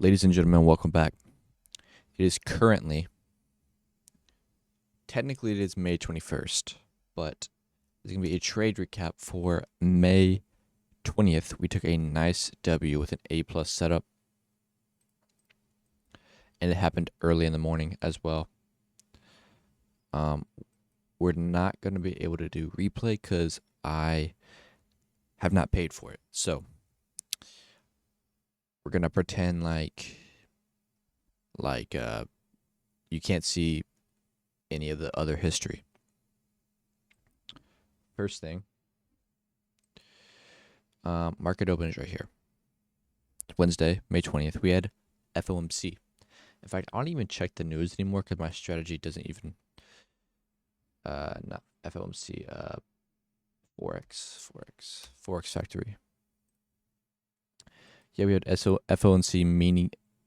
Ladies and gentlemen, welcome back. It is technically it is May 21st, but it's going to be a trade recap for May 20th. We took a nice W with an A plus setup, and it happened early in the morning as well. We're not going to be able to do replay because I have not paid for it. So we're going to pretend like you can't see any of the other history. First thing, market open is right here. Wednesday, May 20th, we had FOMC. In fact, I don't even check the news anymore because my strategy doesn't even, not FOMC, Forex Factory. Yeah, we had FOMC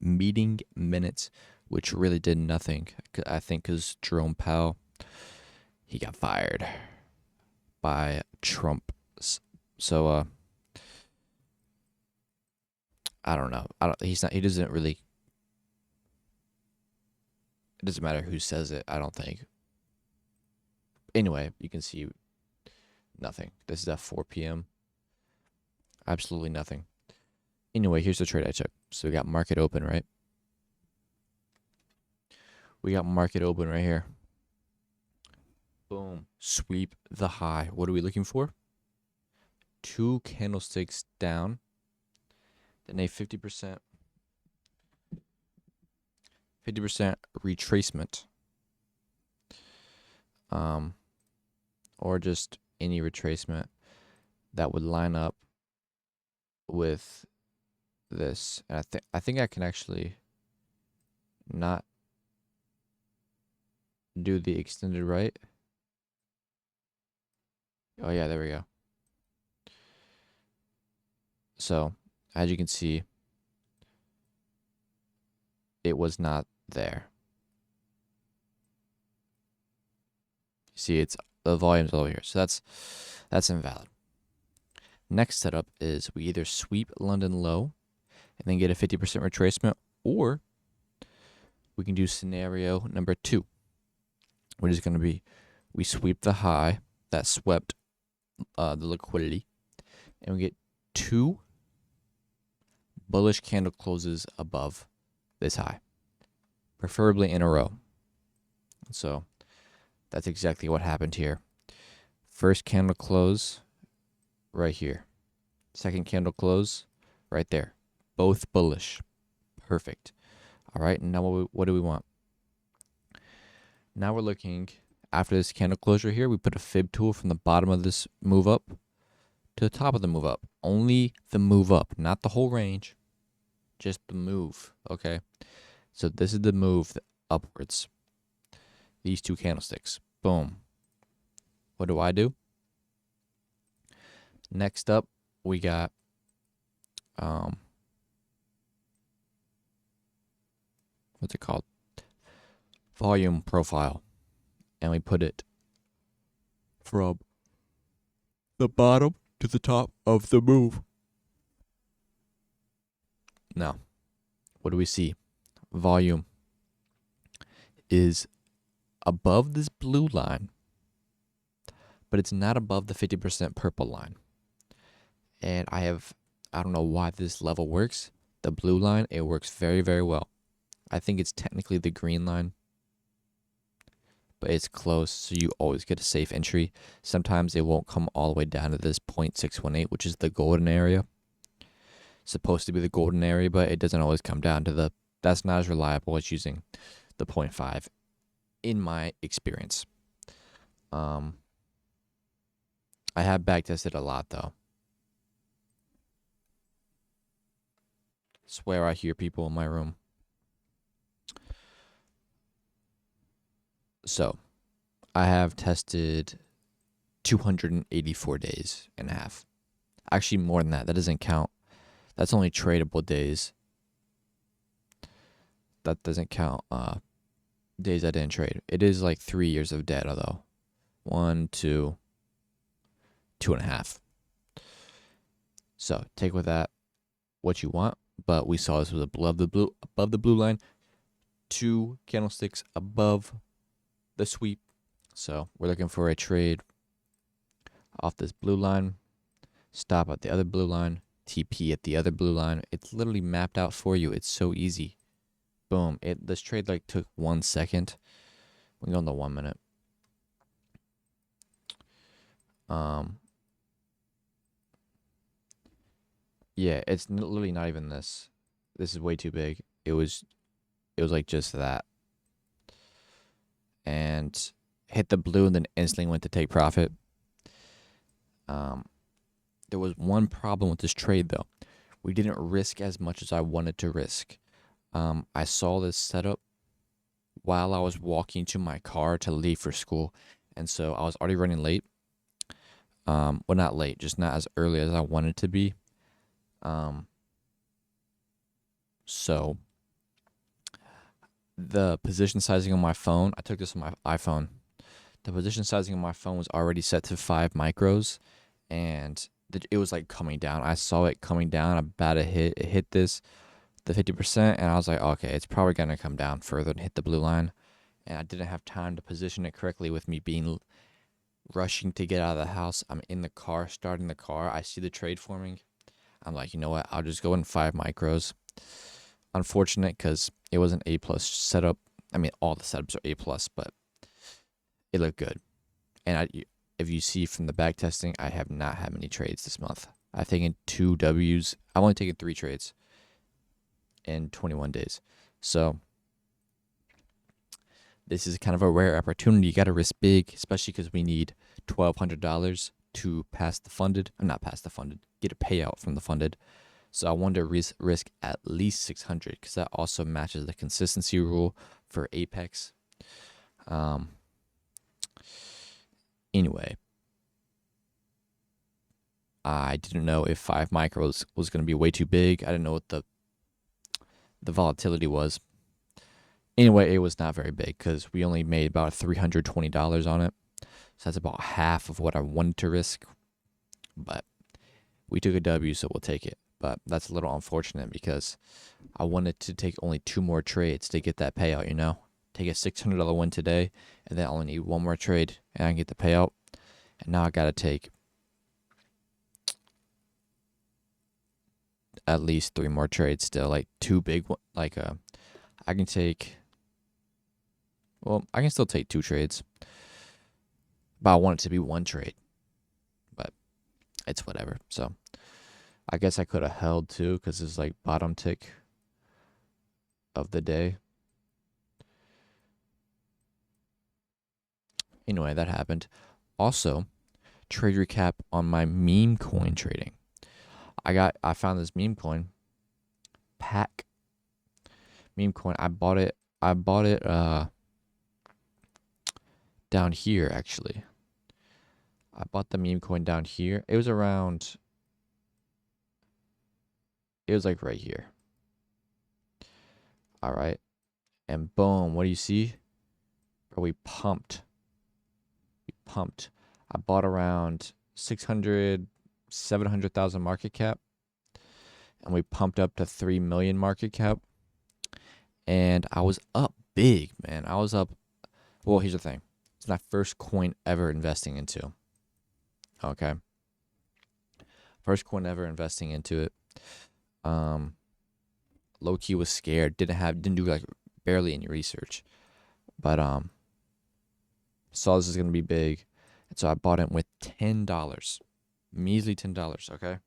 meeting minutes, which really did nothing. I think because Jerome Powell, he got fired by Trump. So I don't know. He doesn't really. It doesn't matter who says it. I don't think. Anyway, you can see nothing. This is at 4 p.m. Absolutely nothing. Anyway, here's the trade I took. So we got market open, right? We got market open right here. Boom. Sweep the high. What are we looking for? 2 candlesticks down. Then a 50% retracement. Or just any retracement that would line up with this. And I think I can actually not do the extended right. Oh yeah, there we go. So, as you can see, it was not there. See, it's the volume's over here. So that's invalid. Next setup is we either sweep London low and then get a 50% retracement, or we can do scenario number 2, which is going to be we sweep the high that swept the liquidity, and we get 2 bullish candle closes above this high, preferably in a row. So that's exactly what happened here. First candle close right here. Second candle close right there. Both bullish. Perfect. All right, now what do we want? Now we're looking, after this candle closure here, we put a fib tool from the bottom of this move up to the top of the move up. Only the move up, not the whole range. Just the move, okay? So this is the move upwards. These 2 candlesticks. Boom. What do? Next up, we got what's it called? Volume profile. And we put it from the bottom to the top of the move. Now, what do we see? Volume is above this blue line, but it's not above the 50% purple line. And I don't know why this level works. The blue line, it works very, very well. I think it's technically the green line, but it's close, so you always get a safe entry. Sometimes it won't come all the way down to this 0.618, which is the golden area. It's supposed to be the golden area, but it doesn't always come down to that's not as reliable as using the 0.5 in my experience. I have backtested a lot though. Swear I hear people in my room. So, I have tested 284 days and a half. Actually, more than that. That doesn't count. That's only tradable days. That doesn't count days I didn't trade. It is like 3 years of data, though. 1, 2, 2.5. So, take with that what you want. but we saw this was above the blue line, 2 candlesticks above the sweep. So we're looking for a trade off this blue line, stop at the other blue line, TP at the other blue line. It's literally mapped out for you. It's so easy. Boom. This trade like took 1 second. We go on the 1 minute. Yeah, it's literally not even this. This is way too big. It was like just that. And hit the blue and then instantly went to take profit. There was one problem with this trade though. We didn't risk as much as I wanted to risk. I saw this setup while I was walking to my car to leave for school, and so I was already running late. Well, not late, just not as early as I wanted to be. So the position sizing on my phone, I took this on my iPhone. The position sizing on my phone was already set to 5 micros, and it was like coming down. I saw it coming down, about to hit. It hit the 50%, and I was like, okay, it's probably gonna come down further and hit the blue line. And I didn't have time to position it correctly with me being rushing to get out of the house. I'm in the car, starting the car. I see the trade forming. I'm like, you know what? I'll just go in 5 micros. Unfortunate because it was an A plus setup. I mean, all the setups are A plus, but it looked good. And if you see from the back testing, I have not had many trades this month. I've taken 2 W's. I've only taken 3 trades in 21 days. So this is kind of a rare opportunity. You got to risk big, especially because we need $1,200 to pass the funded. I'm not pass the funded. Get a payout from the funded. So I wanted to risk at least 600 because that also matches the consistency rule for Apex. Anyway, I didn't know if 5 micros was going to be way too big. I didn't know what the volatility was. Anyway, it was not very big because we only made about $320 on it. So that's about half of what I wanted to risk. But we took a W, so we'll take it. But that's a little unfortunate because I wanted to take only 2 more trades to get that payout, you know? Take a $600 win today, and then I only need 1 more trade, and I can get the payout. And now I got to take at least 3 more trades still, like 2 big ones. Like, I can take... Well, I can still take 2 trades. But I want it to be 1 trade. But it's whatever. So I guess I could have held 2 because it's like bottom tick of the day. Anyway, that happened. Also, trade recap on my meme coin trading. I found this meme coin, Pack meme coin. I bought it down here actually. I bought the meme coin down here. It was like right here. All right. And boom, what do you see? Bro, we pumped. I bought around 700,000 market cap. And we pumped up to 3 million market cap. And I was up big, man. I was up. Well, here's the thing. It's my first coin ever investing into. Okay. First coin ever investing into it. Low key was scared. Didn't do like barely any research. But saw this is gonna be big. And so I bought it with $10. Measly $10, okay?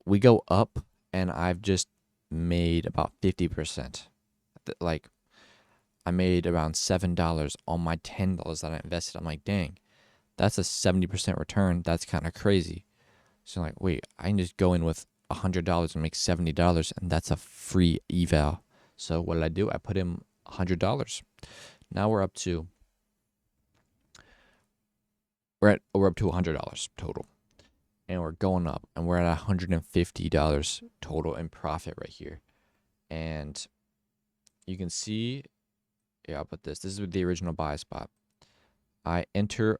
We go up and I've just made about 50%. Like I made around $7 on my $10 that I invested. I'm like, dang, that's a 70% return. That's kind of crazy. So I'm like, wait, I can just go in with $100 and make $70, and that's a free eval. So what did I do? I put in $100. Now we're up to $100 total, and we're going up, and we're at $150 total in profit right here. And you can see, yeah, I'll put this. This is the original buy spot. I enter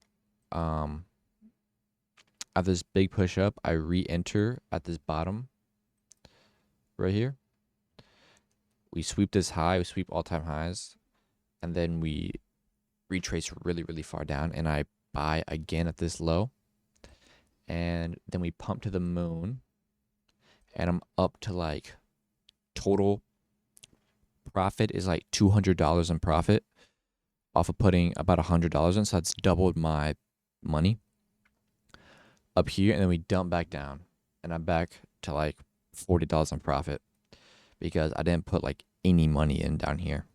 at this big push up. I re-enter at this bottom, right here. We sweep this high, we sweep all-time highs, and then we retrace really, really far down, and I buy again at this low, and then we pump to the moon, and I'm up to like total profit is like $200 in profit off of putting about $100 in, so that's doubled my money up here, and then we dump back down, and I'm back to like $40 in profit because I didn't put like any money in down here.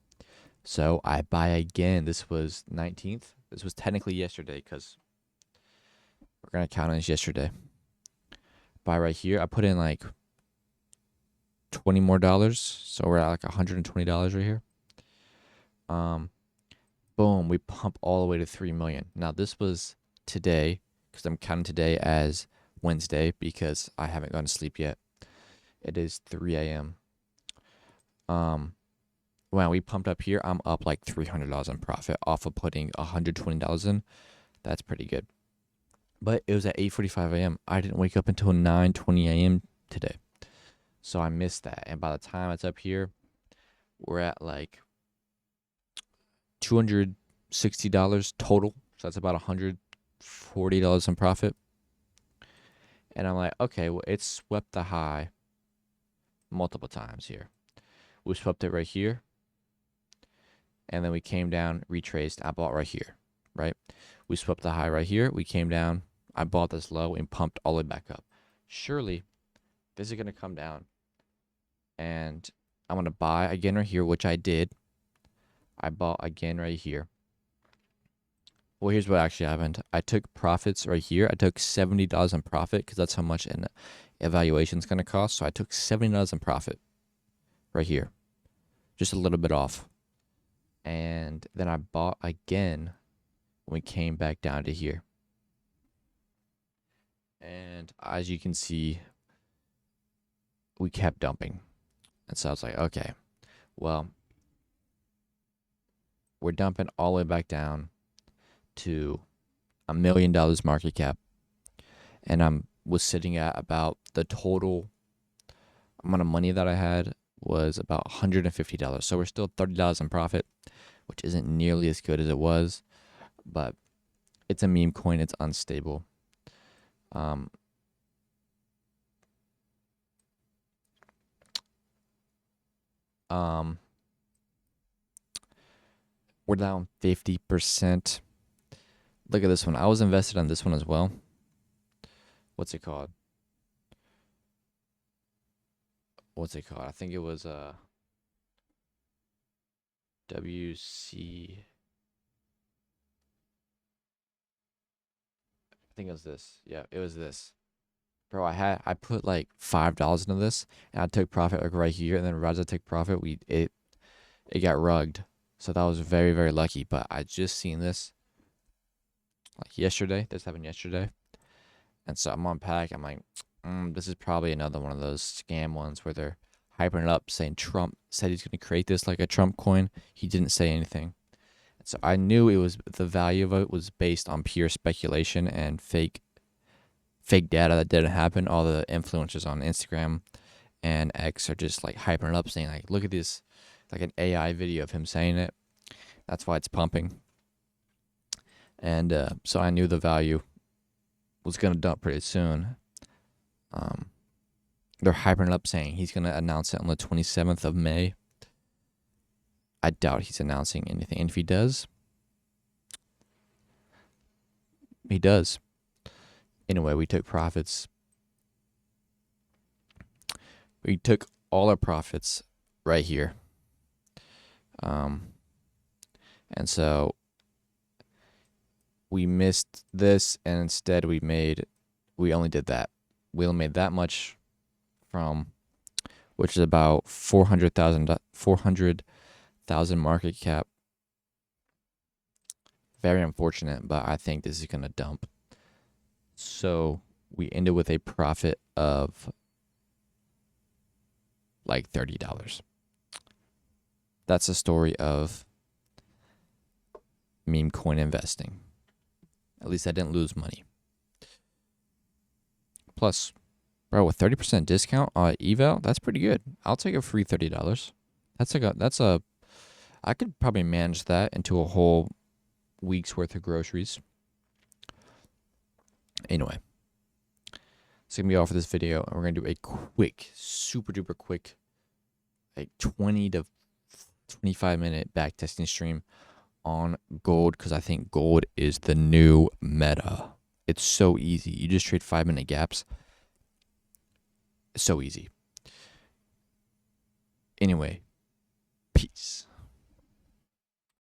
So I buy again. This was 19th. This was technically yesterday because we're going to count it as yesterday. Buy right here. I put in like $20 more. So we're at like $120 right here. Boom. We pump all the way to 3 million. Now this was today because I'm counting today as Wednesday because I haven't gone to sleep yet. It is 3 a.m. When we pumped up here, I'm up like $300 in profit off of putting $120 in. That's pretty good. But it was at 8:45 a.m. I didn't wake up until 9:20 a.m. today. So I missed that. And by the time it's up here, we're at like $260 total. So that's about $140 in profit. And I'm like, okay, well, it swept the high multiple times here. We swept it right here. And then we came down, retraced. I bought right here, right? We swept the high right here. We came down. I bought this low and pumped all the way back up. Surely, this is going to come down. And I'm going to buy again right here, which I did. I bought again right here. Well, here's what actually happened. I took profits right here. I took $70 in profit because that's how much an evaluation is going to cost. So I took $70 in profit right here. Just a little bit off. And then I bought again when we came back down to here. And as you can see, we kept dumping. And so I was like, okay, well, we're dumping all the way back down to $1 million market cap. And I was sitting at about the total amount of money that I had was about $150. So we're still $30 in profit, which isn't nearly as good as it was, but it's a meme coin. It's unstable. We're down 50%. Look at this one. I was invested on this one as well. What's it called? I think it was WC. I think it was this. Yeah, it was this. Bro, I put like $5 into this, and I took profit like right here, and then right as I took profit, it got rugged. So that was very, very lucky. But I just seen this like yesterday. This happened yesterday, and so I'm on Pack. I'm like, this is probably another one of those scam ones where they're hyping it up, saying Trump said he's going to create this like a Trump coin. He didn't say anything. So I knew it was the value of it was based on pure speculation and fake data that didn't happen. All the influencers on Instagram and X are just like hyping it up, saying like, look at this, like an AI video of him saying it. That's why it's pumping. And so I knew the value was going to dump pretty soon. They're hyping it up, saying he's going to announce it on the 27th of May. I doubt he's announcing anything. And if he does, he does. Anyway, we took profits. We took all our profits right here. And so we missed this, and instead we only did that. We only made that much from, which is about 400,000 market cap. Very unfortunate, but I think this is going to dump. So we ended with a profit of like $30. That's the story of meme coin investing. At least I didn't lose money. Plus, Bro, with 30% discount on eval, that's pretty good. I'll take a free $30. I could probably manage that into a whole week's worth of groceries. Anyway, it's gonna be all for this video, and we're gonna do a quick, super duper quick, like 20 to 25-minute back testing stream on gold, because I think gold is the new meta. It's so easy. You just trade 5-minute gaps. It's so easy. Anyway, peace.